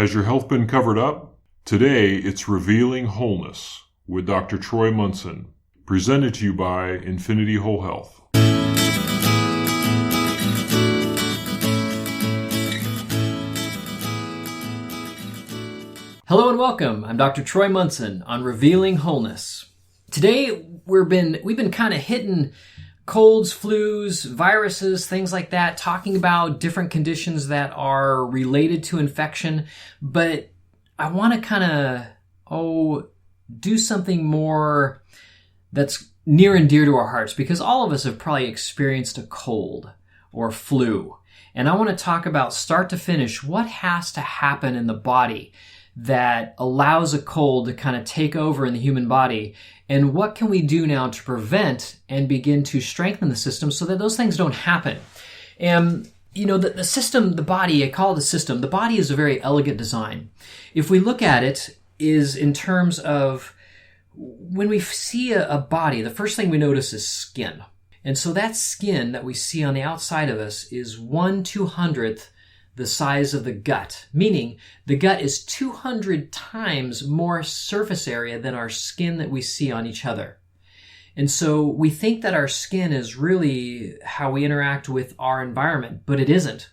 Has your health been covered up? Today, it's Revealing Wholeness with Dr. Troy Munson, presented to you by Infinity Whole Health. Hello and welcome. I'm Dr. Troy Munson on Revealing Wholeness. Today, we've been kind of hitting colds, flus, viruses, things like that, talking about different conditions that are related to infection, but I want to kind of do something more that's near and dear to our hearts, because all of us have probably experienced a cold or flu. And I want to talk about, start to finish, what has to happen in the body that allows a cold to kind of take over in the human body, and what can we do now to prevent and begin to strengthen the system so that those things don't happen. And the system, the body, I call it a system. The body is a very elegant design. If we look at it, is in terms of when we see a body, the first thing we notice is skin. And so that skin that we see on the outside of us is 1/200th the size of the gut, meaning the gut is 200 times more surface area than our skin that we see on each other. And so we think that our skin is really how we interact with our environment, but it isn't.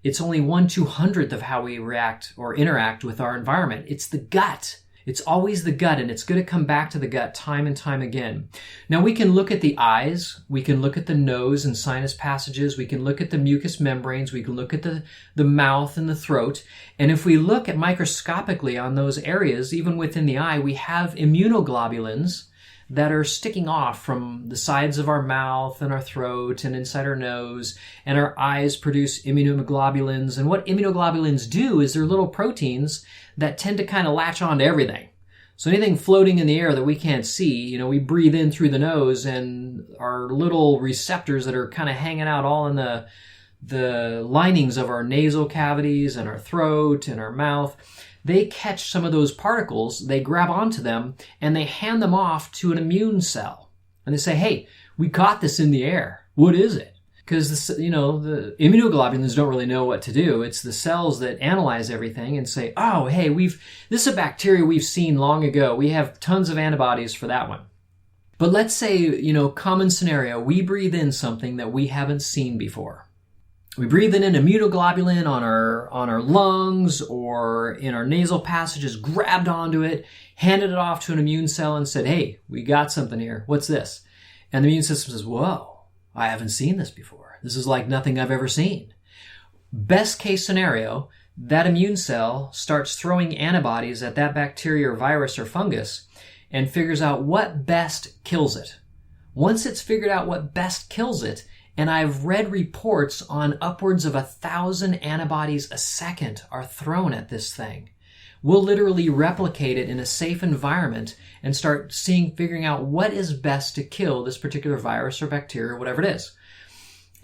It's only 1/200th of how we react or interact with our environment. It's the gut. It's always the gut, and it's going to come back to the gut time and time again. Now, we can look at the eyes, we can look at the nose and sinus passages, we can look at the mucous membranes, we can look at the mouth and the throat. And if we look at microscopically on those areas, even within the eye, we have immunoglobulins that are sticking off from the sides of our mouth and our throat and inside our nose, and our eyes produce immunoglobulins. And what immunoglobulins do is they're little proteins that tend to kind of latch on to everything. So anything floating in the air that we can't see, we breathe in through the nose, and our little receptors that are kind of hanging out all in the linings of our nasal cavities and our throat and our mouth, they catch some of those particles, they grab onto them, and they hand them off to an immune cell. And they say, hey, we caught this in the air. What is it? Because, the immunoglobulins don't really know what to do. It's the cells that analyze everything and say, oh, hey, this is a bacteria we've seen long ago. We have tons of antibodies for that one. But let's say, common scenario, we breathe in something that we haven't seen before. We breathe in an immunoglobulin on our lungs or in our nasal passages, grabbed onto it, handed it off to an immune cell and said, hey, we got something here. What's this? And the immune system says, whoa, I haven't seen this before. This is like nothing I've ever seen. Best case scenario, that immune cell starts throwing antibodies at that bacteria or virus or fungus and figures out what best kills it. Once it's figured out what best kills it, and I've read reports on upwards of 1,000 antibodies a second are thrown at this thing, we'll literally replicate it in a safe environment and start figuring out what is best to kill this particular virus or bacteria or whatever it is.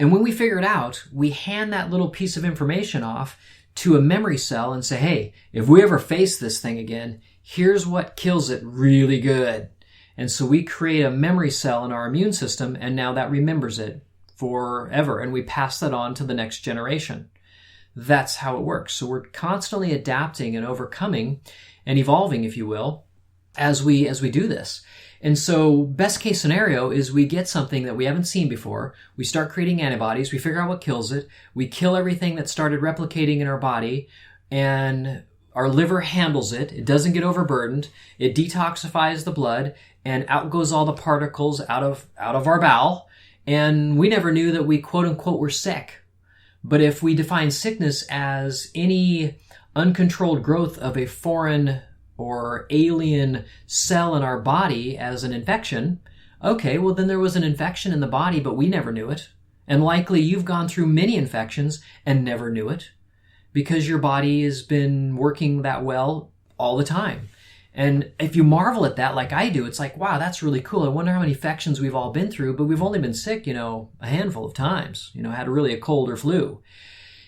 And when we figure it out, we hand that little piece of information off to a memory cell and say, hey, if we ever face this thing again, here's what kills it really good. And so we create a memory cell in our immune system, and now that remembers it forever, and we pass that on to the next generation. That's how it works. So we're constantly adapting and overcoming and evolving, if you will, as we do this. And so best case scenario is we get something that we haven't seen before. We start creating antibodies. We figure out what kills it. We kill everything that started replicating in our body, and our liver handles it. It doesn't get overburdened. It detoxifies the blood, and out goes all the particles out of our bowel. And we never knew that we, quote unquote, were sick. But if we define sickness as any uncontrolled growth of a foreign or alien cell in our body as an infection, okay, well then there was an infection in the body, but we never knew it. And likely you've gone through many infections and never knew it, because your body has been working that well all the time. And if you marvel at that like I do, it's like, wow, that's really cool. I wonder how many infections we've all been through, but we've only been sick, a handful of times, had really a cold or flu.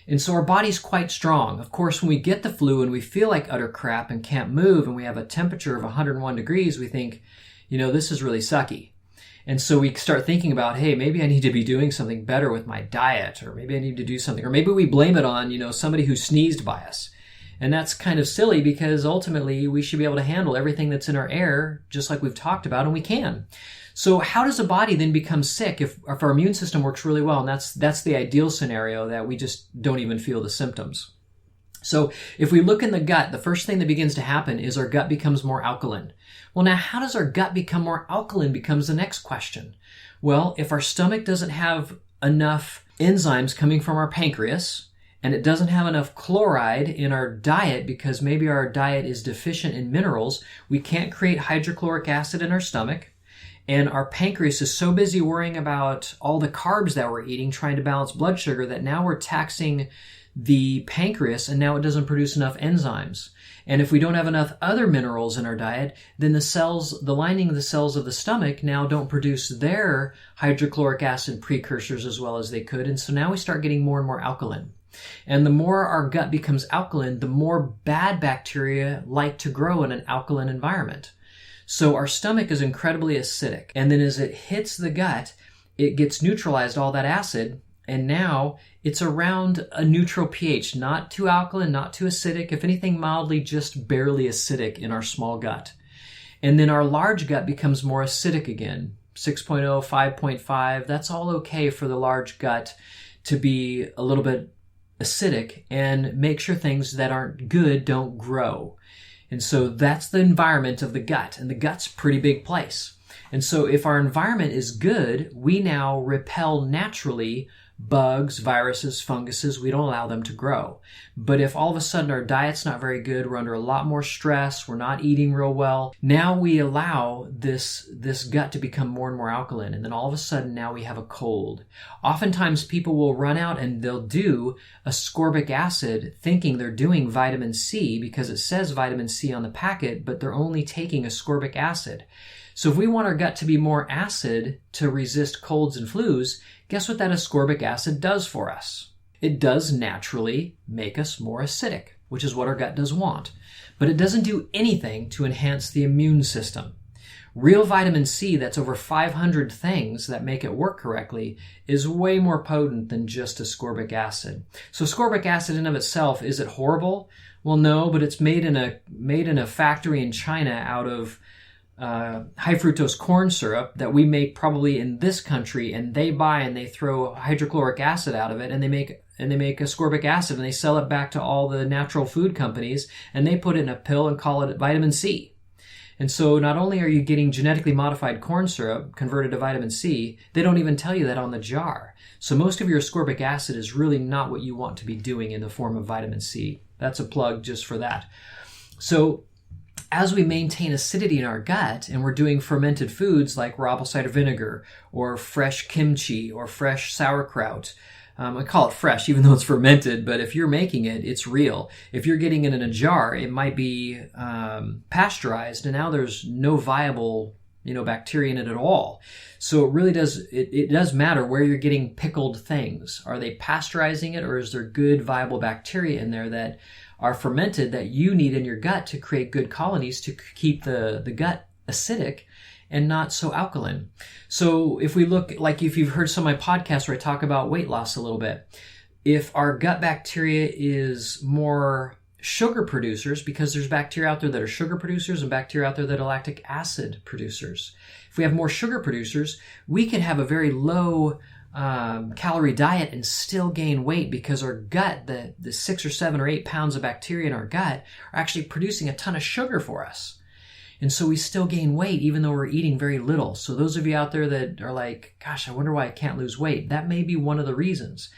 And so our body's quite strong. Of course, when we get the flu and we feel like utter crap and can't move and we have a temperature of 101 degrees, we think, this is really sucky. And so we start thinking about, hey, maybe I need to be doing something better with my diet, or maybe I need to do something, or maybe we blame it on, somebody who sneezed by us. And that's kind of silly because ultimately we should be able to handle everything that's in our air, just like we've talked about, and we can. So how does a body then become sick if our immune system works really well? And that's the ideal scenario, that we just don't even feel the symptoms. So if we look in the gut, the first thing that begins to happen is our gut becomes more alkaline. Well, now how does our gut become more alkaline becomes the next question. Well, if our stomach doesn't have enough enzymes coming from our pancreas, and it doesn't have enough chloride in our diet because maybe our diet is deficient in minerals, we can't create hydrochloric acid in our stomach. And our pancreas is so busy worrying about all the carbs that we're eating, trying to balance blood sugar, that now we're taxing the pancreas, and now it doesn't produce enough enzymes. And if we don't have enough other minerals in our diet, then the lining of the cells of the stomach now don't produce their hydrochloric acid precursors as well as they could. And so now we start getting more and more alkaline. And the more our gut becomes alkaline, the more bad bacteria like to grow in an alkaline environment. So our stomach is incredibly acidic. And then as it hits the gut, it gets neutralized, all that acid, and now it's around a neutral pH, not too alkaline, not too acidic, if anything mildly just barely acidic in our small gut. And then our large gut becomes more acidic again, 6.0, 5.5. That's all okay for the large gut to be a little bit acidic and make sure things that aren't good don't grow. And so that's the environment of the gut, and the gut's a pretty big place. And so if our environment is good, we now repel naturally bugs, viruses, funguses. We don't allow them to grow. But if all of a sudden our diet's not very good, we're under a lot more stress, we're not eating real well, now we allow this gut to become more and more alkaline. And then all of a sudden now we have a cold. Oftentimes people will run out and they'll do ascorbic acid thinking they're doing vitamin C because it says vitamin C on the packet, but they're only taking ascorbic acid. So if we want our gut to be more acid to resist colds and flus, guess what that ascorbic acid does for us? It does naturally make us more acidic, which is what our gut does want. But it doesn't do anything to enhance the immune system. Real vitamin C, that's over 500 things that make it work correctly, is way more potent than just ascorbic acid. So ascorbic acid in of itself, is it horrible? Well, no, but it's made in a factory in China out of high fructose corn syrup that we make probably in this country, and they buy and they throw hydrochloric acid out of it, and they make ascorbic acid, and they sell it back to all the natural food companies, and they put it in a pill and call it vitamin C. And so not only are you getting genetically modified corn syrup converted to vitamin C, they don't even tell you that on the jar. So most of your ascorbic acid is really not what you want to be doing in the form of vitamin C. That's a plug just for that. So as we maintain acidity in our gut, and we're doing fermented foods like raw apple cider vinegar or fresh kimchi or fresh sauerkraut, I call it fresh even though it's fermented, but if you're making it, it's real. If you're getting it in a jar, it might be pasteurized, and now there's no viable bacteria in it at all. So it really does matter where you're getting pickled things. Are they pasteurizing it, or is there good viable bacteria in there that are fermented that you need in your gut to create good colonies to keep the gut acidic and not so alkaline? So if we look, like if you've heard some of my podcasts where I talk about weight loss a little bit, if our gut bacteria is more sugar producers, because there's bacteria out there that are sugar producers and bacteria out there that are lactic acid producers. If we have more sugar producers, we can have a very low calorie diet and still gain weight because our gut, the 6 or 7 or 8 pounds of bacteria in our gut are actually producing a ton of sugar for us. And so we still gain weight even though we're eating very little. So those of you out there that are like, gosh, I wonder why I can't lose weight, that may be one of the reasons.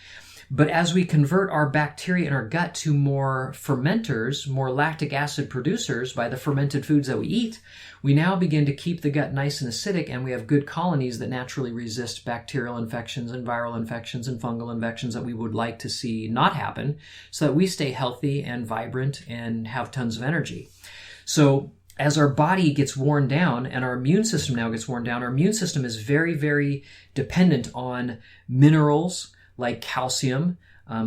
But as we convert our bacteria in our gut to more fermenters, more lactic acid producers by the fermented foods that we eat, we now begin to keep the gut nice and acidic, and we have good colonies that naturally resist bacterial infections and viral infections and fungal infections that we would like to see not happen, so that we stay healthy and vibrant and have tons of energy. So as our body gets worn down and our immune system now gets worn down, our immune system is very, very dependent on minerals like calcium,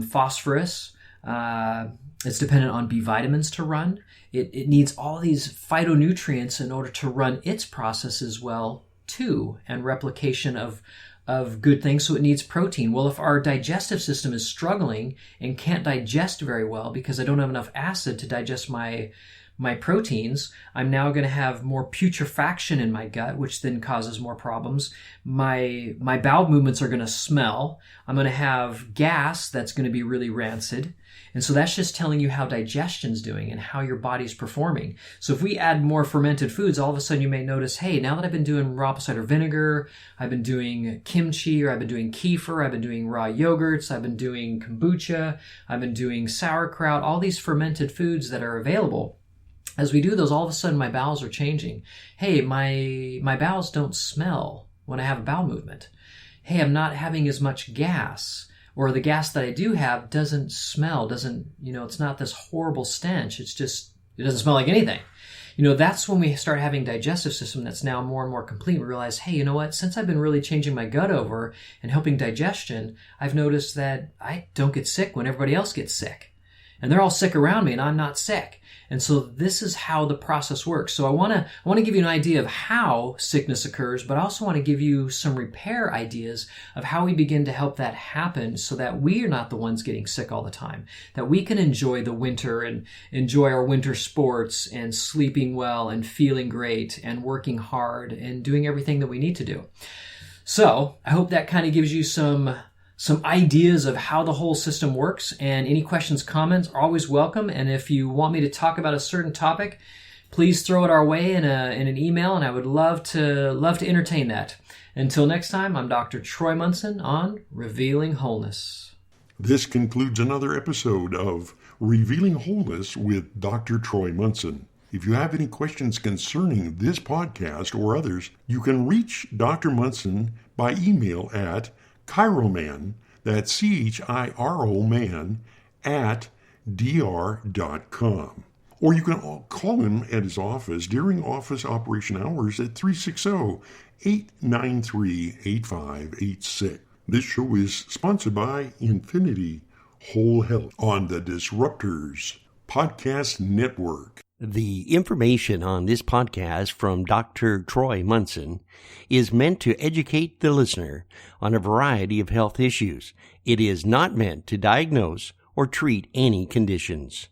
phosphorus. It's dependent on B vitamins to run. It needs all these phytonutrients in order to run its process as well too, and replication of of good things, so it needs protein. Well, if our digestive system is struggling and can't digest very well because I don't have enough acid to digest my proteins, I'm now going to have more putrefaction in my gut, which then causes more problems. My bowel movements are going to smell. I'm going to have gas that's going to be really rancid. And so that's just telling you how digestion's doing and how your body's performing. So if we add more fermented foods, all of a sudden you may notice, hey, now that I've been doing raw apple cider vinegar, I've been doing kimchi, or I've been doing kefir, I've been doing raw yogurts, I've been doing kombucha, I've been doing sauerkraut, all these fermented foods that are available. As we do those, all of a sudden my bowels are changing. Hey, my bowels don't smell when I have a bowel movement. Hey, I'm not having as much gas. Or the gas that I do have doesn't smell, it's not this horrible stench. It doesn't smell like anything. That's when we start having digestive system that's now more and more complete. We realize, hey, you know what? Since I've been really changing my gut over and helping digestion, I've noticed that I don't get sick when everybody else gets sick. And they're all sick around me and I'm not sick. And so this is how the process works. So I want to give you an idea of how sickness occurs, but I also want to give you some repair ideas of how we begin to help that happen so that we are not the ones getting sick all the time, that we can enjoy the winter and enjoy our winter sports and sleeping well and feeling great and working hard and doing everything that we need to do. So I hope that kind of gives you some ideas of how the whole system works, and any questions, comments are always welcome. And if you want me to talk about a certain topic, please throw it our way in an email, and I would love to entertain that. Until next time, I'm Dr. Troy Munson on Revealing Wholeness. This concludes another episode of Revealing Wholeness with Dr. Troy Munson. If you have any questions concerning this podcast or others, you can reach Dr. Munson by email at Chiroman, that's CHIRO man, @dr.com. Or you can call him at his office during office operation hours at 360-893-8586. This show is sponsored by Infinity Whole Health on the Disruptors Podcast Network. The information on this podcast from Dr. Troy Munson is meant to educate the listener on a variety of health issues. It is not meant to diagnose or treat any conditions.